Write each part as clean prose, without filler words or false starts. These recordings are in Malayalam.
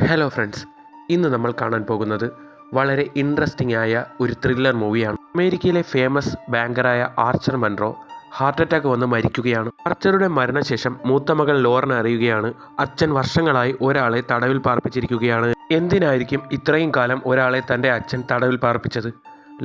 ഹലോ ഫ്രണ്ട്സ്, ഇന്ന് നമ്മൾ കാണാൻ പോകുന്നത് വളരെ ഇൻട്രസ്റ്റിംഗ് ആയ ഒരു ത്രില്ലർ മൂവിയാണ്. അമേരിക്കയിലെ ഫേമസ് ബാങ്കറായ ആർച്ചർ മൺറോ ഹാർട്ട് അറ്റാക്ക് വന്ന് മരിക്കുകയാണ്. ആർച്ചറുടെ മരണശേഷം മൂത്ത മകൾ ലോറൻ അറിയുകയാണ് അച്ഛൻ വർഷങ്ങളായി ഒരാളെ തടവിൽ പാർപ്പിച്ചിരിക്കുകയാണ്. എന്തിനായിരിക്കും ഇത്രയും കാലം ഒരാളെ തൻ്റെ അച്ഛൻ തടവിൽ പാർപ്പിച്ചത്?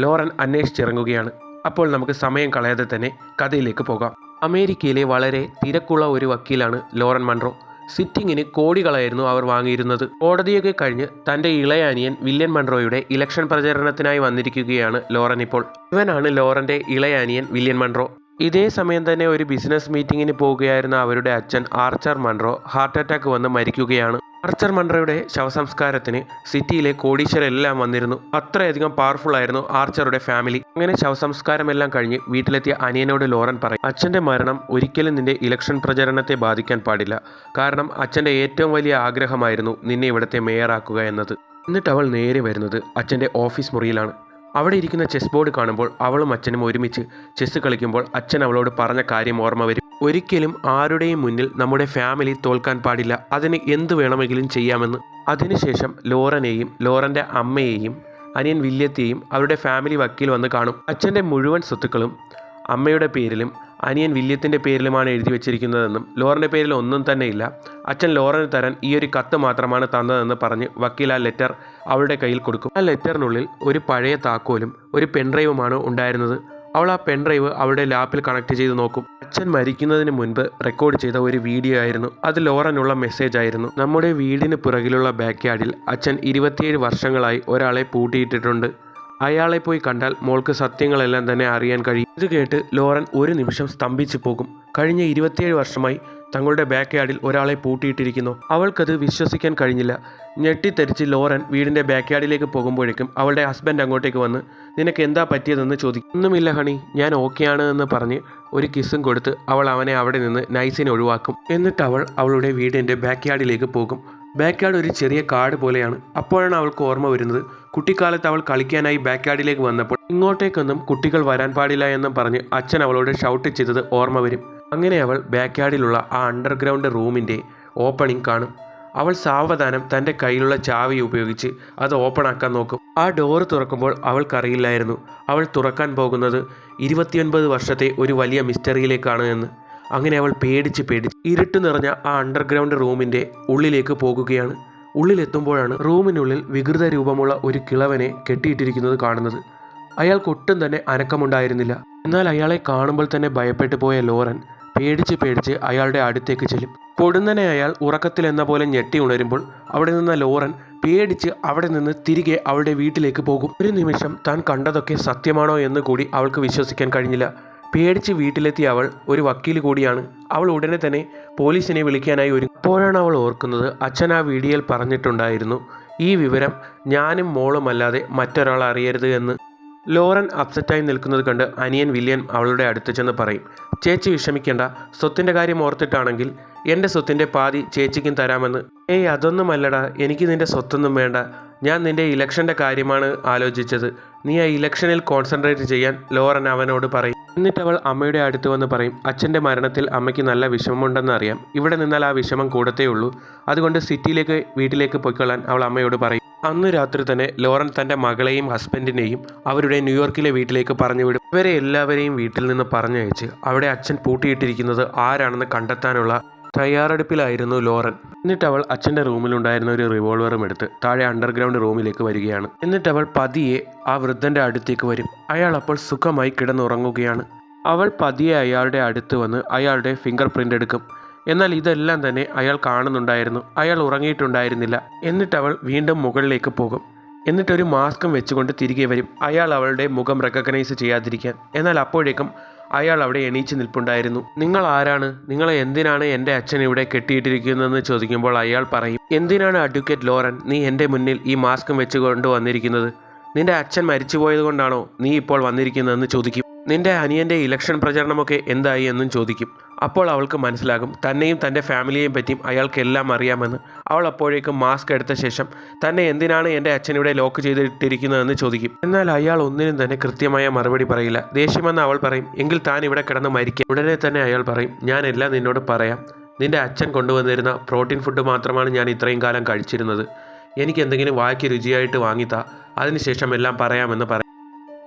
ലോറൻ അന്വേഷിച്ചിറങ്ങുകയാണ്. അപ്പോൾ നമുക്ക് സമയം കളയാതെ തന്നെ കഥയിലേക്ക് പോകാം. അമേരിക്കയിലെ വളരെ തിരക്കുള്ള ഒരു വക്കീലാണ് ലോറൻ മൺറോ. സിറ്റിങ്ങിന് കോടികളായിരുന്നു അവർ വാങ്ങിയിരുന്നത്. കോടതിയൊക്കെ കഴിഞ്ഞ് തൻ്റെ ഇളയ അനിയൻ വില്യൻ മൺറോയുടെ ഇലക്ഷൻ പ്രചരണത്തിനായി വന്നിരിക്കുകയാണ് ലോറൻ ഇപ്പോൾ. ഇവനാണ് ലോറൻ്റെ ഇളയ അനിയൻ വില്യൻ മൺറോ. ഇതേ സമയം തന്നെ ഒരു ബിസിനസ് മീറ്റിങ്ങിന് പോവുകയായിരുന്ന അവരുടെ അച്ഛൻ ആർച്ചർ മൺറോ ഹാർട്ട് അറ്റാക്ക് വന്ന് മരിക്കുകയാണ്. ആർച്ചർ മൺറോയുടെ ശവസംസ്കാരത്തിന് സിറ്റിയിലെ കോടീശ്വരെല്ലാം വന്നിരുന്നു. അത്രയധികം പവർഫുൾ ആയിരുന്നു ആർച്ചറുടെ ഫാമിലി. അങ്ങനെ ശവസംസ്കാരമെല്ലാം കഴിഞ്ഞ് വീട്ടിലെത്തിയ അനിയനോട് ലോറൻ പറയും, അച്ഛൻ്റെ മരണം ഒരിക്കലും നിന്റെ ഇലക്ഷൻ പ്രചരണത്തെ ബാധിക്കാൻ പാടില്ല. കാരണം അച്ഛൻ്റെ ഏറ്റവും വലിയ ആഗ്രഹമായിരുന്നു നിന്നെ ഇവിടുത്തെ മേയറാക്കുക എന്നത്. എന്നിട്ട് അവൾ നേരെ വരുന്നത് അച്ഛൻ്റെ ഓഫീസ് മുറിയിലാണ്. അവിടെ ഇരിക്കുന്ന ചെസ് ബോർഡ് കാണുമ്പോൾ അവളും അച്ഛനും ഒരുമിച്ച് ചെസ് കളിക്കുമ്പോൾ അച്ഛൻ അവളോട് പറഞ്ഞ കാര്യം ഓർമ്മ വരും. ഒരിക്കലും ആരുടെയും മുന്നിൽ നമ്മുടെ ഫാമിലി തോൽക്കാൻ പാടില്ല, അതിന് എന്ത് വേണമെങ്കിലും ചെയ്യാമെന്ന്. അതിനുശേഷം ലോറനെയും ലോറൻ്റെ അമ്മയെയും അനിയൻ വില്യത്തെയും അവരുടെ ഫാമിലി വക്കീൽ വന്ന് കാണും. അച്ഛൻ്റെ മുഴുവൻ സ്വത്തുക്കളും അമ്മയുടെ പേരിലും അനിയൻ വില്യത്തിൻ്റെ പേരിലുമാണ് എഴുതി വെച്ചിരിക്കുന്നതെന്നും ലോറൻ്റെ പേരിൽ ഒന്നും തന്നെ ഇല്ല, അച്ഛൻ ലോറന് തരാൻ ഈ ഒരു കത്ത് മാത്രമാണ് തന്നതെന്ന് പറഞ്ഞ് വക്കീൽ ആ ലെറ്റർ അവളുടെ കയ്യിൽ കൊടുക്കും. ആ ലെറ്ററിനുള്ളിൽ ഒരു പഴയ താക്കോലും ഒരു പെൻഡ്രൈവുമാണ് ഉണ്ടായിരുന്നത്. അവൾ ആ പെൻഡ്രൈവ് അവളുടെ ലാപ്പിൽ കണക്ട് ചെയ്ത് നോക്കും. അച്ഛൻ മരിക്കുന്നതിന് മുൻപ് റെക്കോർഡ് ചെയ്ത ഒരു വീഡിയോ ആയിരുന്നു അത്. ലോറനുള്ള മെസ്സേജ് ആയിരുന്നു. നമ്മുടെ വീടിന് പുറകിലുള്ള ബാക്ക് യാർഡിൽ അച്ഛൻ 27 വർഷങ്ങളായി ഒരാളെ പൂട്ടിയിട്ടിട്ടുണ്ട്. അയാളെ പോയി കണ്ടാൽ മോൾക്ക് സത്യങ്ങളെല്ലാം തന്നെ അറിയാൻ കഴിയും. ഇത് കേട്ട് ലോറൻ ഒരു നിമിഷം സ്തംഭിച്ചു പോകും. കഴിഞ്ഞ 27 വർഷമായി തങ്ങളുടെ ബാക്ക് യാർഡിൽ ഒരാളെ പൂട്ടിയിട്ടിരിക്കുന്നു. അവൾക്കത് വിശ്വസിക്കാൻ കഴിഞ്ഞില്ല. ഞെട്ടിത്തെറിച്ച് ലോറൻ വീടിൻ്റെ ബാക്ക് യാർഡിലേക്ക് പോകുമ്പോഴേക്കും അവളുടെ ഹസ്ബൻഡ് അങ്ങോട്ടേക്ക് വന്ന് നിനക്ക് എന്താ പറ്റിയതെന്ന് ചോദിക്കും. ഒന്നുമില്ല ഹണി, ഞാൻ ഓക്കെയാണ് എന്ന് പറഞ്ഞ് ഒരു കിസ്സും കൊടുത്ത് അവൾ അവനെ അവിടെ നിന്ന് നൈസിനെ ഒഴിവാക്കും. എന്നിട്ട് അവൾ അവളുടെ വീടിൻ്റെ ബാക്ക് യാർഡിലേക്ക് പോകും. ബാക്ക് യാർഡ് ഒരു ചെറിയ കാട് പോലെയാണ്. അപ്പോഴാണ് അവൾക്ക് ഓർമ്മ വരുന്നത് കുട്ടിക്കാലത്ത് അവൾ കളിക്കാനായി ബാക്ക് യാർഡിലേക്ക് വന്നപ്പോൾ ഇങ്ങോട്ടേക്കൊന്നും കുട്ടികൾ വരാൻ പാടില്ല എന്നും പറഞ്ഞ് അച്ഛൻ അവളോട് ഷൗട്ട് ചെയ്തത് ഓർമ്മ വരും. അങ്ങനെ അവൾ ബാക്ക് യാർഡിലുള്ള ആ അണ്ടർഗ്രൗണ്ട് റൂമിൻ്റെ ഓപ്പണിംഗ് കാണും. അവൾ സാവധാനം തൻ്റെ കയ്യിലുള്ള ചാവി ഉപയോഗിച്ച് അത് ഓപ്പൺ ആക്കാൻ നോക്കും. ആ ഡോറ് തുറക്കുമ്പോൾ അവൾക്കറിയില്ലായിരുന്നു അവൾ തുറക്കാൻ പോകുന്നത് 29 വർഷത്തെ ഒരു വലിയ മിസ്റ്ററിയിലേക്കാണ് എന്ന്. അങ്ങനെ അവൾ പേടിച്ച് ഇരുട്ട് നിറഞ്ഞ ആ അണ്ടർഗ്രൗണ്ട് റൂമിൻ്റെ ഉള്ളിലേക്ക് പോകുകയാണ്. ഉള്ളിലെത്തുമ്പോഴാണ് റൂമിനുള്ളിൽ വികൃത രൂപമുള്ള ഒരു കിളവനെ കെട്ടിയിട്ടിരിക്കുന്നത് കാണുന്നത്. അയാൾക്കൊട്ടും തന്നെ അനക്കമുണ്ടായിരുന്നില്ല. എന്നാൽ അയാളെ കാണുമ്പോൾ തന്നെ ഭയപ്പെട്ടു പോയ ലോറൻ പേടിച്ച് അയാളുടെ അടുത്തേക്ക് ചെല്ലും. പൊടുന്നനെ അയാൾ ഉറക്കത്തിലെന്ന പോലെ ഞെട്ടി ഉണരുമ്പോൾ അവിടെ നിന്ന ലോറൻ പേടിച്ച് അവിടെ നിന്ന് തിരികെ അവളുടെ വീട്ടിലേക്ക് പോകും. ഒരു നിമിഷം താൻ കണ്ടതൊക്കെ സത്യമാണോ എന്ന് കൂടി അവൾക്ക് വിശ്വസിക്കാൻ കഴിഞ്ഞില്ല. പേടിച്ച് വീട്ടിലെത്തിയ അവൾ ഒരു വക്കീൽ കൂടിയാണ്. അവൾ ഉടനെ തന്നെ പോലീസിനെ വിളിക്കാനായി ഒരുങ്ങും. അപ്പോഴാണ് അവൾ ഓർക്കുന്നത് അച്ഛൻ ആ വീഡിയോയിൽ പറഞ്ഞിട്ടുണ്ടായിരുന്നു ഈ വിവരം ഞാനും മോളും അല്ലാതെ മറ്റൊരാൾ അറിയരുത് എന്ന്. ലോറൻ അപ്സെറ്റായി നിൽക്കുന്നത് കണ്ട് അനിയൻ വില്യൻ അവളുടെ അടുത്ത് ചെന്ന് പറയും, ചേച്ചി വിഷമിക്കേണ്ട, സ്വത്തിൻ്റെ കാര്യം ഓർത്തിട്ടാണെങ്കിൽ എൻ്റെ സ്വത്തിൻ്റെ പാതി ചേച്ചിക്കും തരാമെന്ന്. ഏയ് അതൊന്നുമല്ലടാ, എനിക്ക് നിൻ്റെ സ്വത്തൊന്നും വേണ്ട, ഞാൻ നിൻ്റെ ഇലക്ഷൻ്റെ കാര്യമാണ് ആലോചിച്ചത്. നീ ആ ഇലക്ഷനിൽ കോൺസെൻട്രേറ്റ് ചെയ്യാൻ ലോറൻ അവനോട് പറയും. എന്നിട്ട് അവൾ അമ്മയുടെ അടുത്ത് വന്ന് പറയും, അച്ഛൻ്റെ മരണത്തിൽ അമ്മയ്ക്ക് നല്ല വിഷമമുണ്ടെന്ന് അറിയാം, ഇവിടെ നിന്നാൽ ആ വിഷമം കൂടത്തേ ഉള്ളൂ, അതുകൊണ്ട് വീട്ടിലേക്ക് പൊയ്ക്കൊള്ളാൻ അവൾ അമ്മയോട് പറയും. അന്ന് രാത്രി തന്നെ ലോറൻ തൻ്റെ മകളെയും ഹസ്ബൻഡിനെയും അവരുടെ ന്യൂയോർക്കിലെ വീട്ടിലേക്ക് പറഞ്ഞുവിടും. ഇവരെ എല്ലാവരെയും വീട്ടിൽ നിന്ന് പറഞ്ഞയച്ച് അവിടെ അച്ഛൻ പൂട്ടിയിട്ടിരിക്കുന്നത് ആരാണെന്ന് കണ്ടെത്താനുള്ള തയ്യാറെടുപ്പിലായിരുന്നു ലോറൻ. എന്നിട്ട് അവൾ അച്ഛൻ്റെ റൂമിലുണ്ടായിരുന്ന ഒരു റിവോൾവറും എടുത്ത് താഴെ അണ്ടർഗ്രൗണ്ട് റൂമിലേക്ക് വരികയാണ്. എന്നിട്ട് അവൾ പതിയെ ആ വൃദ്ധൻ്റെ അടുത്തേക്ക് വരും. അയാൾ അപ്പോൾ സുഖമായി കിടന്നുറങ്ങുകയാണ്. അവൾ പതിയെ അയാളുടെ അടുത്ത് വന്ന് അയാളുടെ ഫിംഗർ പ്രിൻ്റ് എടുക്കും. എന്നാൽ ഇതെല്ലാം തന്നെ അയാൾ കാണുന്നുണ്ടായിരുന്നു. അയാൾ ഉറങ്ങിയിട്ടുണ്ടായിരുന്നില്ല. എന്നിട്ട് അവൾ വീണ്ടും മുകളിലേക്ക് പോകും. എന്നിട്ടൊരു മാസ്കും വെച്ചുകൊണ്ട് തിരികെ വരും, അയാൾ അവളുടെ മുഖം റെക്കഗ്നൈസ് ചെയ്യാതിരിക്കാൻ. എന്നാൽ അപ്പോഴേക്കും അയാൾ അവിടെ എണീച്ച് നിൽപ്പുണ്ടായിരുന്നു. നിങ്ങൾ ആരാണ്? നിങ്ങളെ എന്തിനാണ് എൻ്റെ അച്ഛൻ ഇവിടെ കെട്ടിയിട്ടിരിക്കുന്നതെന്ന് ചോദിക്കുമ്പോൾ അയാൾ പറയും, എന്തിനാണ് അഡ്വക്കേറ്റ് ലോറൻ നീ എൻ്റെ മുന്നിൽ ഈ മാസ്കും വെച്ചുകൊണ്ട് വന്നിരിക്കുന്നത്? നിന്റെ അച്ഛൻ മരിച്ചുപോയത് കൊണ്ടാണോ നീ ഇപ്പോൾ വന്നിരിക്കുന്നതെന്ന് ചോദിക്കും. നിന്റെ അനിയൻ്റെ ഇലക്ഷൻ പ്രചരണമൊക്കെ എന്തായി എന്നും ചോദിക്കും. അപ്പോൾ അവൾക്ക് മനസ്സിലാകും തന്നെയും തൻ്റെ ഫാമിലിയെയും പറ്റിയും അയാൾക്കെല്ലാം അറിയാമെന്ന്. അവൾ അപ്പോഴേക്കും മാസ്ക് എടുത്ത ശേഷം തന്നെ എന്തിനാണ് എൻ്റെ അച്ഛനിവിടെ ലോക്ക് ചെയ്തിട്ടിരിക്കുന്നതെന്ന് ചോദിക്കും. എന്നാൽ അയാൾ ഒന്നിനും തന്നെ കൃത്യമായ മറുപടി പറയില്ല. ദേഷ്യമെന്ന് അവൾ പറയും, എങ്കിൽ താൻ ഇവിടെ കിടന്ന് മരിക്കുക. ഉടനെ തന്നെ അയാൾ പറയും, ഞാൻ എല്ലാം നിന്നോട് പറയാം, നിന്റെ അച്ഛൻ കൊണ്ടുവന്നിരുന്ന പ്രോട്ടീൻ ഫുഡ് മാത്രമാണ് ഞാൻ ഇത്രയും കാലം കഴിച്ചിരുന്നത്. എനിക്ക് എന്തെങ്കിലും വായ്ക്ക് രുചിയായിട്ട് വാങ്ങിത്താ, അതിനുശേഷം എല്ലാം പറയാമെന്ന് പറയും.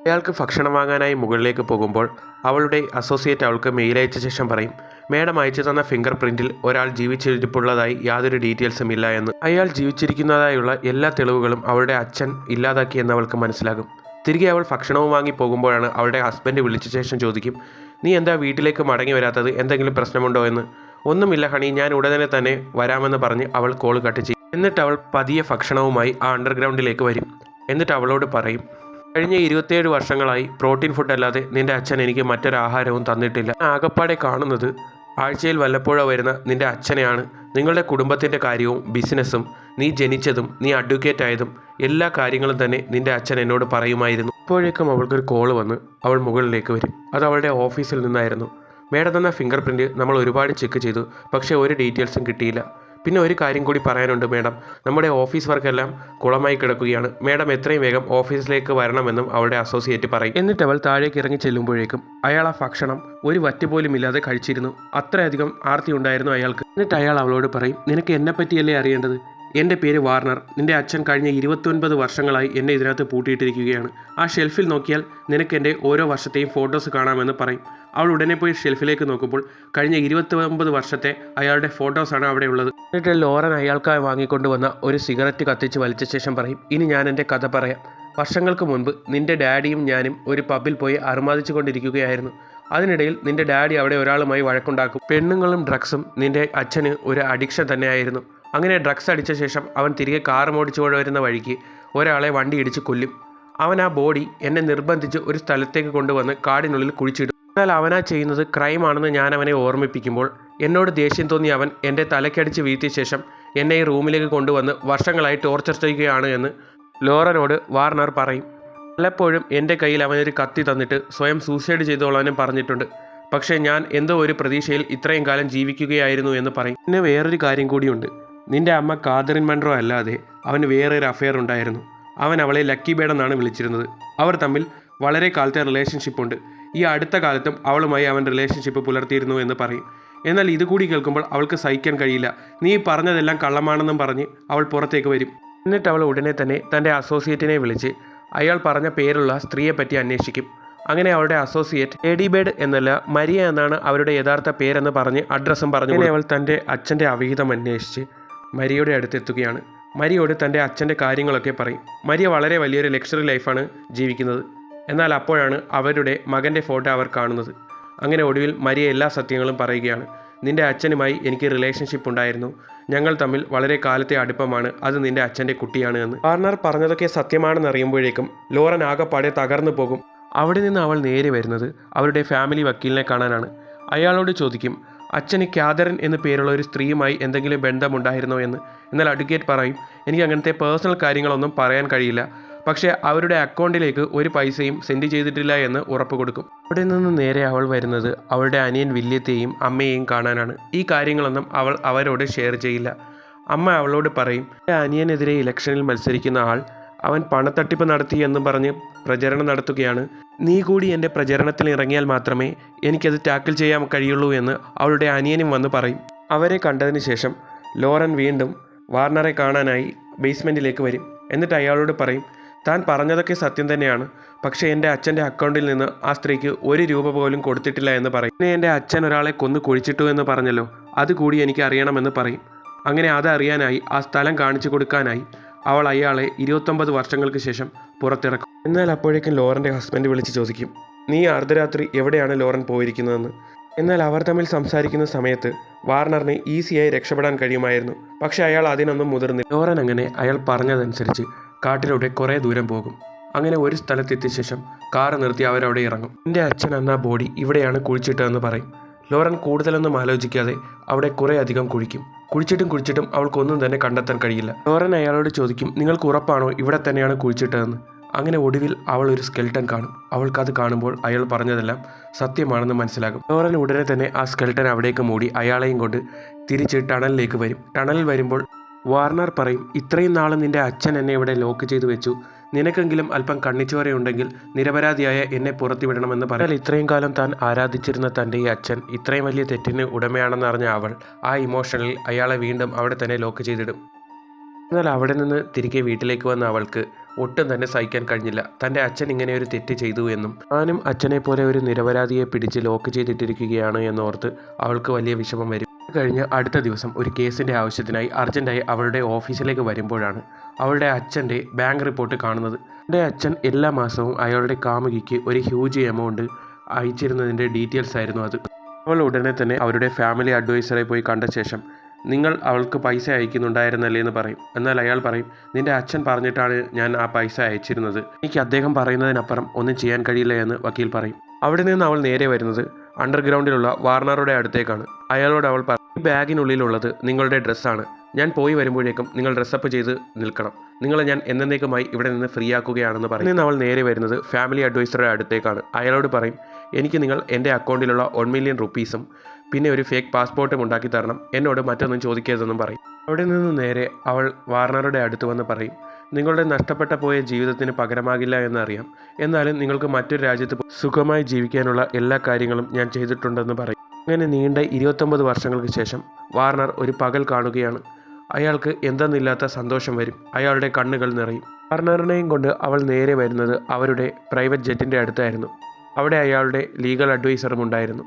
അയാൾക്ക് ഭക്ഷണം വാങ്ങാനായി മുകളിലേക്ക് പോകുമ്പോൾ അവളുടെ അസോസിയേറ്റ് അവൾക്ക് മെയിൽ അയച്ച ശേഷം പറയും, മേഡം അയച്ചു തന്ന ഫിംഗർ പ്രിൻറ്റിൽ ഒരാൾ ജീവിച്ചിരിപ്പുള്ളതായി യാതൊരു ഡീറ്റെയിൽസും ഇല്ല എന്ന്. അയാൾ ജീവിച്ചിരിക്കുന്നതായുള്ള എല്ലാ തെളിവുകളും അവളുടെ അച്ഛൻ ഇല്ലാതാക്കിയെന്ന് അവൾക്ക് മനസ്സിലാകും. തിരികെ അവൾ ഭക്ഷണവും വാങ്ങി പോകുമ്പോഴാണ് അവളുടെ ഹസ്ബൻഡ് വിളിച്ച ശേഷം ചോദിക്കും, നീ എന്താ വീട്ടിലേക്ക് മടങ്ങി വരാത്തത്, എന്തെങ്കിലും പ്രശ്നമുണ്ടോ എന്ന്. ഒന്നുമില്ല ഹണി, ഞാൻ ഉടനെ തന്നെ വരാമെന്ന് പറഞ്ഞ് അവൾ കോൾ കട്ട് ചെയ്യും. എന്നിട്ട് അവൾ പതിയെ ഭക്ഷണവുമായി ആ അണ്ടർഗ്രൗണ്ടിലേക്ക് വരും. എന്നിട്ട് അവളോട് പറയും, കഴിഞ്ഞ 27 വർഷങ്ങളായി പ്രോട്ടീൻ ഫുഡ് അല്ലാതെ നിന്റെ അച്ഛൻ എനിക്ക് മറ്റൊരാഹാരവും തന്നിട്ടില്ല. ആകപ്പാടെ കാണുന്നത് ആഴ്ചയിൽ വല്ലപ്പോഴോ വരുന്ന നിന്റെ അച്ഛനെയാണ്. നിങ്ങളുടെ കുടുംബത്തിൻ്റെ കാര്യവും ബിസിനസ്സും നീ ജനിച്ചതും നീ അഡ്വക്കേറ്റ് ആയതും എല്ലാ കാര്യങ്ങളും തന്നെ നിന്റെ അച്ഛൻ എന്നോട് പറയുമായിരുന്നു. ഇപ്പോഴേക്കും അവൾക്കൊരു കോൾ വന്ന് അവൾ മുകളിലേക്ക് വരും. അത് അവളുടെ ഓഫീസിൽ നിന്നായിരുന്നു. മേഡം തന്ന ഫിംഗർ പ്രിൻറ്റ് നമ്മൾ ഒരുപാട് ചെക്ക് ചെയ്തു, പക്ഷേ ഒരു ഡീറ്റെയിൽസും കിട്ടിയില്ല. പിന്നെ ഒരു കാര്യം കൂടി പറയാനുണ്ട് മേഡം, നമ്മുടെ ഓഫീസ് വർക്കെല്ലാം കുളമായി കിടക്കുകയാണ്. മേഡം എത്രയും വേഗം ഓഫീസിലേക്ക് വരണമെന്നും അവളുടെ അസോസിയേറ്റ് പറയും. എന്നിട്ട് അവൾ താഴേക്ക് ഇറങ്ങി ചെല്ലുമ്പോഴേക്കും അയാൾ ആ ഭക്ഷണം ഒരു വറ്റ് പോലും ഇല്ലാതെ കഴിച്ചിരുന്നു. അത്രയധികം ആർത്തി ഉണ്ടായിരുന്നു അയാൾക്ക്. എന്നിട്ട് അയാൾ അവളോട് പറയും, നിനക്ക് എന്നെപ്പറ്റിയല്ലേ അറിയേണ്ടത്? എൻ്റെ പേര് വാർണർ. നിൻ്റെ അച്ഛൻ കഴിഞ്ഞ 29 വർഷങ്ങളായി എന്നെ ഇതിനകത്ത് പൂട്ടിയിട്ടിരിക്കുകയാണ്. ആ ഷെൽഫിൽ നോക്കിയാൽ നിനക്ക് എൻ്റെ ഓരോ വർഷത്തെയും ഫോട്ടോസ് കാണാമെന്ന് പറയും. അവൾ ഉടനെ പോയി ഷെൽഫിലേക്ക് നോക്കുമ്പോൾ കഴിഞ്ഞ 29 വർഷത്തെ അയാളുടെ ഫോട്ടോസാണ് അവിടെ ഉള്ളത്. എന്നിട്ട് ലോറൻ അയാൾക്കായി വാങ്ങിക്കൊണ്ടുവന്ന ഒരു സിഗരറ്റ് കത്തിച്ച് വലിച്ച ശേഷം പറയും, ഇനി ഞാൻ എൻ്റെ കഥ പറയാം. വർഷങ്ങൾക്ക് മുൻപ് നിൻ്റെ ഡാഡിയും ഞാനും ഒരു പബ്ബിൽ പോയി അർമാദിച്ചു കൊണ്ടിരിക്കുകയായിരുന്നു. അതിനിടയിൽ നിൻ്റെ ഡാഡി അവിടെ ഒരാളുമായി വഴക്കുണ്ടാക്കും. പെണ്ണുങ്ങളും ഡ്രഗ്സും നിൻ്റെ അച്ഛന് ഒരു അഡിക്ഷൻ തന്നെയായിരുന്നു. അങ്ങനെ ഡ്രഗ്സ് അടിച്ച ശേഷം അവൻ തിരികെ കാർ ഓടിച്ചു വരുന്ന വഴിക്ക് ഒരാളെ വണ്ടി ഇടിച്ച് കൊല്ലും. അവൻ ആ ബോഡി എന്നെ നിർബന്ധിച്ച് ഒരു സ്ഥലത്തേക്ക് കൊണ്ടുവന്ന് കാടിനുള്ളിൽ കുഴിച്ചിടും. എന്നാൽ അവനാ ചെയ്യുന്നത് ക്രൈമാണെന്ന് ഞാൻ അവനെ ഓർമ്മിപ്പിക്കുമ്പോൾ എന്നോട് ദേഷ്യം തോന്നി അവൻ എൻ്റെ തലക്കടിച്ച് വീഴ്ത്തിയ ശേഷം എന്നെ ഈ റൂമിലേക്ക് കൊണ്ടുവന്ന് വർഷങ്ങളായി ടോർച്ചർ ചെയ്യുകയാണ് എന്ന് ലോറനോട് വാർണർ പറയും. പലപ്പോഴും എൻ്റെ കയ്യിൽ അവനൊരു കത്തി തന്നിട്ട് സ്വയം സൂസൈഡ് ചെയ്തോളാനും പറഞ്ഞിട്ടുണ്ട്. പക്ഷേ ഞാൻ എന്തോ ഒരു പ്രതീക്ഷയിൽ ഇത്രയും കാലം ജീവിക്കുകയായിരുന്നു എന്ന് പറയും. പിന്നെ വേറൊരു കാര്യം കൂടിയുണ്ട്. നിൻ്റെ അമ്മ കാതറിൻ മൺറോ അല്ലാതെ അവന് വേറൊരു അഫെയർ ഉണ്ടായിരുന്നു. അവൻ അവളെ ലക്കി ബേഡ് എന്നാണ് വിളിച്ചിരുന്നത്. അവർ തമ്മിൽ വളരെ കാലത്തെ റിലേഷൻഷിപ്പുണ്ട്. ഈ അടുത്ത കാലത്തും അവളുമായി അവൻ റിലേഷൻഷിപ്പ് പുലർത്തിയിരുന്നു എന്ന് പറയും. എന്നാൽ ഇതുകൂടി കേൾക്കുമ്പോൾ അവൾക്ക് സഹിക്കാൻ കഴിയില്ല. നീ പറഞ്ഞതെല്ലാം കള്ളമാണെന്നും പറഞ്ഞ് അവൾ പുറത്തേക്ക് വരും. എന്നിട്ട് അവൾ ഉടനെ തന്നെ തൻ്റെ അസോസിയേറ്റിനെ വിളിച്ച് അയാൾ പറഞ്ഞ പേരുള്ള സ്ത്രീയെപ്പറ്റി അന്വേഷിക്കും. അങ്ങനെ അവളുടെ അസോസിയേറ്റ് ലേഡി ബേഡ് എന്നല്ല മരിയ എന്നാണ് അവരുടെ യഥാർത്ഥ പേരെന്ന് പറഞ്ഞ് അഡ്രസ്സും പറഞ്ഞു. അങ്ങനെ അവൾ തൻ്റെ അച്ഛൻ്റെ അവിഹിതം അന്വേഷിച്ച് മരിയയുടെ അടുത്തെത്തുകയാണ്. മരിയോട് തൻ്റെ അച്ഛൻ്റെ കാര്യങ്ങളൊക്കെ പറയും. മരിയ വളരെ വലിയൊരു ലക്ഷറി ലൈഫാണ് ജീവിക്കുന്നത്. എന്നാൽ അപ്പോഴാണ് അവരുടെ മകൻ്റെ ഫോട്ടോ അവർ കാണുന്നത്. അങ്ങനെ ഒടുവിൽ മരിയ എല്ലാ സത്യങ്ങളും പറയുകയാണ്. നിൻ്റെ അച്ഛനുമായി എനിക്ക് റിലേഷൻഷിപ്പ് ഉണ്ടായിരുന്നു. ഞങ്ങൾ തമ്മിൽ വളരെ കാലത്തെ അടുപ്പമാണ്. അത് നിൻ്റെ അച്ഛൻ്റെ കുട്ടിയാണ് എന്ന്. വാർണർ പറഞ്ഞതൊക്കെ സത്യമാണെന്ന് അറിയുമ്പോഴേക്കും ലോറൻ ആകെപ്പാടെ തകർന്നു പോകും. അവിടെ നിന്ന് അവൾ നേരെ വരുന്നത് അവരുടെ ഫാമിലി വക്കീലിനെ കാണാനാണ്. അയാളോട് ചോദിക്കും, അച്ഛന് കാതറിൻ എന്ന് പേരുള്ള ഒരു സ്ത്രീയുമായി എന്തെങ്കിലും ബന്ധമുണ്ടായിരുന്നോ എന്ന്. എന്നാൽ അഡ്വക്കേറ്റ് പറയും, എനിക്ക് അങ്ങനത്തെ പേഴ്സണൽ കാര്യങ്ങളൊന്നും പറയാൻ കഴിയില്ല. പക്ഷേ അവരുടെ അക്കൗണ്ടിലേക്ക് ഒരു പൈസയും സെൻഡ് ചെയ്തിട്ടില്ല എന്ന് ഉറപ്പ് കൊടുക്കും. അവിടെ നിന്ന് നേരെ അവൾ വരുന്നത് അവളുടെ അനിയൻ വില്യത്തെയും അമ്മയെയും കാണാനാണ്. ഈ കാര്യങ്ങളൊന്നും അവൾ അവരോട് ഷെയർ ചെയ്യില്ല. അമ്മ അവളോട് പറയും, അനിയനെതിരെ ഇലക്ഷനിൽ മത്സരിക്കുന്ന ആൾ അവൻ പണത്തട്ടിപ്പ് നടത്തി എന്നും പറഞ്ഞ് പ്രചരണം നടത്തുകയാണ്. നീ കൂടി എൻ്റെ പ്രചരണത്തിൽ ഇറങ്ങിയാൽ മാത്രമേ എനിക്കത് ടാക്കിൾ ചെയ്യാൻ കഴിയുള്ളൂ എന്ന് അവളുടെ അനിയനും വന്ന് പറയും. അവരെ കണ്ടതിന് ശേഷം ലോറൻ വീണ്ടും വാർണറെ കാണാനായി ബേസ്മെൻറ്റിലേക്ക് വരും. എന്നിട്ട് അയാളോട് പറയും, താൻ പറഞ്ഞതൊക്കെ സത്യം തന്നെയാണ്. പക്ഷേ എൻ്റെ അച്ഛൻ്റെ അക്കൗണ്ടിൽ നിന്ന് ആ സ്ത്രീക്ക് 1 രൂപ പോലും കൊടുത്തിട്ടില്ല എന്ന് പറയും. പിന്നെ എൻ്റെ അച്ഛൻ ഒരാളെ കൊന്നു കുഴിച്ചിട്ടു എന്ന് പറഞ്ഞല്ലോ, അതുകൂടി എനിക്ക് അറിയണമെന്ന് പറയും. അങ്ങനെ അതറിയാനായി ആ സ്ഥലം കാണിച്ചു കൊടുക്കാനായി അവൾ അയാളെ 29 വർഷങ്ങൾക്ക് ശേഷം പുറത്തിറക്കും. എന്നാൽ അപ്പോഴേക്കും ലോറൻ്റെ ഹസ്ബൻഡ് വിളിച്ച് ചോദിക്കും, നീ അർദ്ധരാത്രി എവിടെയാണ് ലോറൻ പോയിരിക്കുന്നതെന്ന്. എന്നാൽ അവർ തമ്മിൽ സംസാരിക്കുന്ന സമയത്ത് വാർണറിന് ഈസിയായി രക്ഷപ്പെടാൻ കഴിയുമായിരുന്നു. പക്ഷേ അയാൾ അതിനൊന്നും മുതിർന്നില്ല. ലോറൻ അങ്ങനെ അയാൾ പറഞ്ഞതനുസരിച്ച് കാട്ടിലൂടെ കുറേ ദൂരം പോകും. അങ്ങനെ ഒരു സ്ഥലത്തെത്തിയ ശേഷം കാറ് നിർത്തി അവരവിടെ ഇറങ്ങും. എൻ്റെ അച്ഛൻ അന്ന് ആ ബോഡി ഇവിടെയാണ് കുഴിച്ചിട്ടതെന്ന് പറയും. ലോറൻ കൂടുതലൊന്നും ആലോചിക്കാതെ അവിടെ കുറേ അധികം കുഴിക്കും. കുഴിച്ചിട്ടും അവൾക്കൊന്നും തന്നെ കണ്ടെത്താൻ കഴിയില്ല. ലോറൻ അയാളോട് ചോദിക്കും, നിങ്ങൾക്ക് ഉറപ്പാണോ ഇവിടെ തന്നെയാണ് കുഴിച്ചിട്ടതെന്ന്. അങ്ങനെ ഒടുവിൽ അവൾ ഒരു സ്കെൽട്ടൻ കാണും. അവൾക്കത് കാണുമ്പോൾ അയാൾ പറഞ്ഞതെല്ലാം സത്യമാണെന്ന് മനസ്സിലാകും. ലോറൻ ഉടനെ തന്നെ ആ സ്കെൽട്ടൻ അവിടേക്ക് മൂടി അയാളെയും കൊണ്ട് തിരിച്ച് ടണലിലേക്ക് വരും. ടണലിൽ വരുമ്പോൾ വാർണർ പറയും, ഇത്രയും നാളും നിൻ്റെ അച്ഛൻ എന്നെ ഇവിടെ ലോക്ക് ചെയ്ത് വെച്ചു. നിനക്കെങ്കിലും അല്പം കണ്ണിച്ചോരയുണ്ടെങ്കിൽ നിരപരാധിയായ എന്നെ പുറത്തുവിടണമെന്ന് പറഞ്ഞാൽ ഇത്രയും കാലം താൻ ആരാധിച്ചിരുന്ന തൻ്റെ ഈ അച്ഛൻ ഇത്രയും വലിയ തെറ്റിന് ഉടമയാണെന്ന് അറിഞ്ഞ അവൾ ആ ഇമോഷനിൽ അയാളെ വീണ്ടും അവിടെ തന്നെ ലോക്ക് ചെയ്തിടും. എന്നാൽ അവിടെ നിന്ന് തിരികെ വീട്ടിലേക്ക് വന്ന അവൾക്ക് ഒട്ടും തന്നെ സഹിക്കാൻ കഴിഞ്ഞില്ല. തൻ്റെ അച്ഛൻ ഇങ്ങനെ ഒരു തെറ്റ് ചെയ്തു എന്നും താനും അച്ഛനെ പോലെ ഒരു നിരപരാധിയെ പിടിച്ച് ലോക്ക് ചെയ്തിട്ടിരിക്കുകയാണ് എന്നോർത്ത് അവൾക്ക് വലിയ വിഷമം വരും. കഴിഞ്ഞ് അടുത്ത ദിവസം ഒരു കേസിൻ്റെ ആവശ്യത്തിനായി അർജൻറ്റായി അവളുടെ ഓഫീസിലേക്ക് വരുമ്പോഴാണ് അവളുടെ അച്ഛൻ്റെ ബാങ്ക് റിപ്പോർട്ട് കാണുന്നത്. എൻ്റെ അച്ഛൻ എല്ലാ മാസവും അയാളുടെ കാമുകിക്ക് ഒരു ഹ്യൂജ് എമൗണ്ട് അയച്ചിരുന്നതിൻ്റെ ഡീറ്റെയിൽസ് ആയിരുന്നു അത്. അവൾ ഉടനെ തന്നെ അവരുടെ ഫാമിലി അഡ്വൈസറെ പോയി കണ്ട ശേഷം നിങ്ങൾ അവൾക്ക് പൈസ അയക്കുന്നുണ്ടായിരുന്നല്ലേ എന്ന് പറയും. എന്നാൽ അയാൾ പറയും, നിൻ്റെ അച്ഛൻ പറഞ്ഞിട്ടാണ് ഞാൻ ആ പൈസ അയച്ചിരുന്നത്, എനിക്ക് അദ്ദേഹം പറയുന്നതിനപ്പുറം ഒന്നും ചെയ്യാൻ കഴിയില്ല എന്ന് വക്കീൽ പറയും. അവിടെ നിന്ന് അവൾ നേരെ വരുന്നത് അണ്ടർഗ്രൗണ്ടിലുള്ള വാർണറുടെ അടുത്തേക്കാണ്. അയാളോട് അവൾ പറയും, ഈ ബാഗിനുള്ളിലുള്ളത് നിങ്ങളുടെ ഡ്രസ്സാണ്. ഞാൻ പോയി വരുമ്പോഴേക്കും നിങ്ങൾ ഡ്രസ്സപ്പ് ചെയ്ത് നിൽക്കണം. നിങ്ങളെ ഞാൻ എന്നേക്കുമായി ഇവിടെ നിന്ന് ഫ്രീ ആക്കുകയാണെന്ന് പറയും. നിന്ന് അവൾ നേരെ വരുന്നത് ഫാമിലി അഡ്വൈസറുടെ അടുത്തേക്കാണ്. അയാളോട് പറയും, എനിക്ക് നിങ്ങൾ എൻ്റെ അക്കൗണ്ടിലുള്ള 1 മില്യൺ റുപ്പീസും പിന്നെ ഒരു ഫേക്ക് പാസ്പോർട്ടും ഉണ്ടാക്കി തരണം, എന്നോട് മറ്റൊന്നും ചോദിക്കരുതെന്നും പറയും. അവിടെ നിന്ന് നേരെ അവൾ വാർണറുടെ അടുത്ത് വന്ന് പറയും, നിങ്ങളുടെ നഷ്ടപ്പെട്ട പോയ ജീവിതത്തിന് പകരമാകില്ല എന്നറിയാം, എന്നാലും നിങ്ങൾക്ക് മറ്റൊരു രാജ്യത്ത് സുഖമായി ജീവിക്കാനുള്ള എല്ലാ കാര്യങ്ങളും ഞാൻ ചെയ്തിട്ടുണ്ടെന്ന് പറയും. അങ്ങനെ നീണ്ട 29 വർഷങ്ങൾക്ക് ശേഷം വാർണർ ഒരു പകൽ കാണുകയാണ്. അയാൾക്ക് എന്തെന്നില്ലാത്ത സന്തോഷം വരും. അയാളുടെ കണ്ണുകൾ നിറയും. വാർണറിനെയും കൊണ്ട് അവൾ നേരെ വരുന്നത് അവരുടെ പ്രൈവറ്റ് ജെറ്റിൻ്റെ അടുത്തായിരുന്നു. അവിടെ അയാളുടെ ലീഗൽ അഡ്വൈസറും ഉണ്ടായിരുന്നു.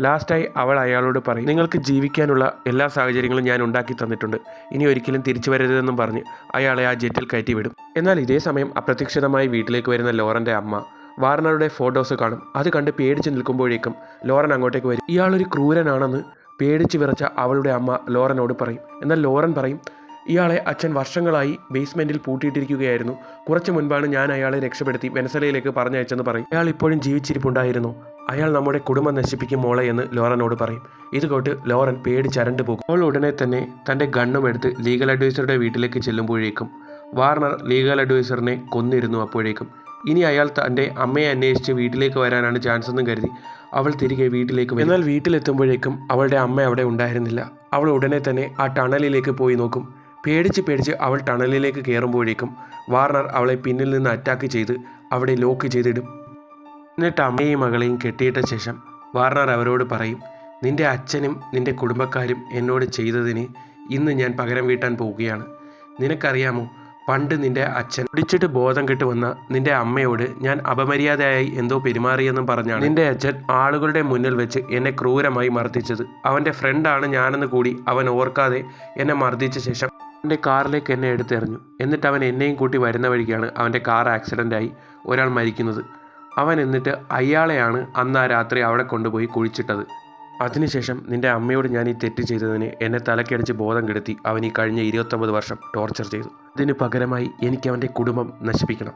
ലാസ്റ്റായി അവൾ അയാളോട് പറയും, നിങ്ങൾക്ക് ജീവിക്കാനുള്ള എല്ലാ സാഹചര്യങ്ങളും ഞാൻ ഉണ്ടാക്കി തന്നിട്ടുണ്ട്, ഇനി ഒരിക്കലും തിരിച്ചു വരരുതെന്നും പറഞ്ഞ് അയാളെ ആ ജെറ്റിൽ കയറ്റിവിടും. എന്നാൽ ഇതേ സമയം അപ്രതീക്ഷിതമായി വീട്ടിലേക്ക് വരുന്ന ലോറൻ്റെ അമ്മ വാർണറുടെ ഫോട്ടോസ് കാണും. അത് കണ്ട് പേടിച്ച് നിൽക്കുമ്പോഴേക്കും ലോറൻ അങ്ങോട്ടേക്ക് വരും. ഇയാളൊരു ക്രൂരനാണെന്ന് പേടിച്ച് വിറച്ച അവളുടെ അമ്മ ലോറനോട് പറയും. എന്നാൽ ലോറൻ പറയും, ഇയാളെ അച്ഛൻ വർഷങ്ങളായി ബേസ്മെൻറ്റിൽ പൂട്ടിയിട്ടിരിക്കുകയായിരുന്നു. കുറച്ച് മുൻപാണ് ഞാൻ അയാളെ രക്ഷപ്പെടുത്തി വെനസ്വലയിലേക്ക് പറഞ്ഞയച്ചെന്ന് പറയും. അയാൾ ഇപ്പോഴും ജീവിച്ചിരിപ്പുണ്ടായിരുന്നു. അയാൾ നമ്മുടെ കുടുംബം നശിപ്പിക്കും മോളെ എന്ന് ലോറനോട് പറയും. ഇത് കേട്ട് ലോറൻ പേടിച്ചരണ്ടു പോകും. അവൾ ഉടനെ തന്നെ തൻ്റെ ഗണ്ണും എടുത്ത് ലീഗൽ അഡ്വൈസറുടെ വീട്ടിലേക്ക് ചെല്ലുമ്പോഴേക്കും വാർണർ ലീഗൽ അഡ്വൈസറിനെ കൊന്നിരുന്നു. അപ്പോഴേക്കും ഇനി അയാൾ തൻ്റെ അമ്മയെ അന്വേഷിച്ച് വീട്ടിലേക്ക് വരാനാണ് ചാൻസ് എന്നും കരുതി അവൾ തിരികെ വീട്ടിലേക്ക് വരും. എന്നാൽ വീട്ടിലെത്തുമ്പോഴേക്കും അവളുടെ അമ്മ അവിടെ ഉണ്ടായിരുന്നില്ല. അവൾ ഉടനെ തന്നെ ആ ടണലിലേക്ക് പോയി നോക്കും. പേടിച്ച് അവൾ ടണലിലേക്ക് കയറുമ്പോഴേക്കും വാർണർ അവളെ പിന്നിൽ നിന്ന് അറ്റാക്ക് ചെയ്ത് അവിടെ ലോക്ക് ചെയ്തിടും. എന്നിട്ട് അമ്മയെയും മകളെയും കെട്ടിയിട്ട ശേഷം വാർണർ അവരോട് പറയും, നിൻ്റെ അച്ഛനും നിൻ്റെ കുടുംബക്കാരും എന്നോട് ചെയ്തതിന് ഇന്ന് ഞാൻ പകരം വീട്ടാൻ പോവുകയാണ്. നിനക്കറിയാമോ, പണ്ട് നിൻ്റെ അച്ഛൻ കുടിച്ചിട്ട് ബോധം കെട്ട് വന്ന നിൻ്റെ അമ്മയോട് ഞാൻ അപമര്യാദയായി എന്തോ പെരുമാറിയെന്നും പറഞ്ഞാണ് നിൻ്റെ അച്ഛൻ ആളുകളുടെ മുന്നിൽ വെച്ച് എന്നെ ക്രൂരമായി മർദ്ദിച്ചത്. അവൻ്റെ ഫ്രണ്ടാണ് ഞാനെന്ന് കൂടി അവൻ ഓർക്കാതെ എന്നെ മർദ്ദിച്ച ശേഷം അവൻ്റെ കാറിലേക്ക് എന്നെ എടുത്തെറിഞ്ഞു. എന്നിട്ട് അവൻ എന്നെയും കൂട്ടി വരുന്ന വഴിക്കാണ് അവൻ്റെ കാർ ആക്സിഡൻ്റായി ഒരാൾ മരിക്കുന്നത്. അവൻ എന്നിട്ട് അയാളെയാണ് അന്ന് ആ രാത്രി അവിടെ കൊണ്ടുപോയി കുഴിച്ചിട്ടത്. അതിനുശേഷം നിൻ്റെ അമ്മയോട് ഞാൻ ഈ തെറ്റ് ചെയ്തതിന് എന്നെ തലക്കടിച്ച് ബോധം കെടുത്തി അവൻ ഈ കഴിഞ്ഞ 29 വർഷം ടോർച്ചർ ചെയ്തു. അതിന് പകരമായി എനിക്ക് അവൻ്റെ കുടുംബം നശിപ്പിക്കണം.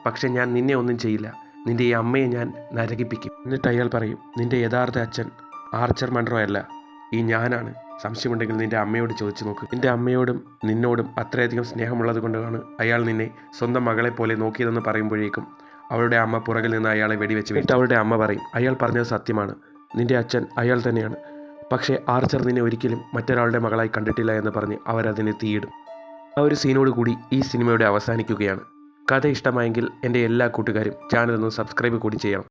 പക്ഷെ ഞാൻ നിന്നെ ഒന്നും ചെയ്യില്ല, നിൻ്റെ ഈ അമ്മയെ ഞാൻ നരകിപ്പിക്കും. എന്നിട്ട് അയാൾ പറയും, നിൻ്റെ യഥാർത്ഥ അച്ഛൻ ആർച്ചർ മൺറോ അല്ല, ഈ ഞാനാണ്. സംശയമുണ്ടെങ്കിൽ നിൻ്റെ അമ്മയോട് ചോദിച്ചു നോക്ക്. നിൻ്റെ അമ്മയോടും നിന്നോടും അത്രയധികം സ്നേഹമുള്ളത് കൊണ്ടാണ് അയാൾ നിന്നെ സ്വന്തം മകളെ പോലെ നോക്കിയതെന്ന് പറയുമ്പോഴേക്കും അവളുടെ അമ്മ പുറകിൽ നിന്ന് അയാളെ വെടിവെച്ച് വീഴ്ത്തും. അവളുടെ അമ്മ പറയും, അയാൾ പറഞ്ഞത് സത്യമാണ്, നിൻ്റെ അച്ഛൻ അയാൾ തന്നെയാണ്. പക്ഷേ ആർച്ചർ നിന്നെ ഒരിക്കലും മറ്റൊരാളുടെ മകളായി കണ്ടിട്ടില്ല എന്ന് പറഞ്ഞ് അവരതിനെ തീയിടും. ആ ഒരു സീനോട് കൂടി ഈ സിനിമയുടെ അവസാനിക്കുകയാണ്. കഥ ഇഷ്ടമായെങ്കിൽ എൻ്റെ എല്ലാ കൂട്ടുകാരും ചാനൽ ഒന്ന് സബ്സ്ക്രൈബ് കൂടി ചെയ്യണം.